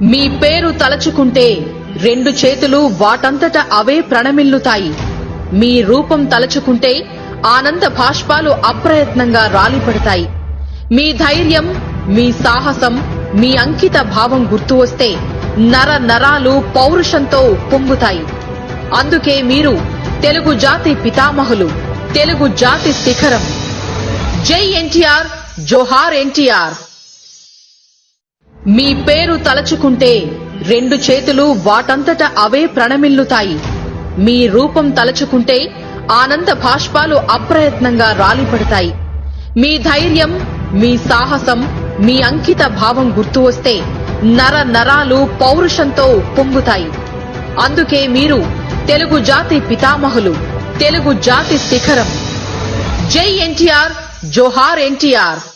మీ పేరు తలచుకుంటే రెండు చేతులు వాటంతట అవే ప్రణమిల్లుతాయి. మీ రూపం తలచుకుంటే ఆనంద భాష్పాలు అప్రయత్నంగా రాలిపడతాయి. మీ ధైర్యం, మీ సాహసం, మీ అంకిత భావం గుర్తు వస్తే నర నరాలు పౌరుషంతో పొంగుతాయి. అందుకే మీరు తెలుగు జాతి పితామహులు, తెలుగు జాతి శిఖరం. జై ఎన్టీఆర్, జోహార్ ఎన్టీఆర్. మీ పేరు తలచుకుంటే రెండు చేతులు వాటంతట అవే ప్రణమిల్లుతాయి. మీ రూపం తలచుకుంటే ఆనంద భాష్పాలు అప్రయత్నంగా రాలిపడతాయి. మీ ధైర్యం, మీ సాహసం, మీ అంకిత భావం గుర్తు వస్తే నర నరాలు పౌరుషంతో పొంగుతాయి. అందుకే మీరు తెలుగు జాతి పితామహులు, తెలుగు జాతి శిఖరం. జై ఎన్టీఆర్, జోహార్ ఎన్టీఆర్.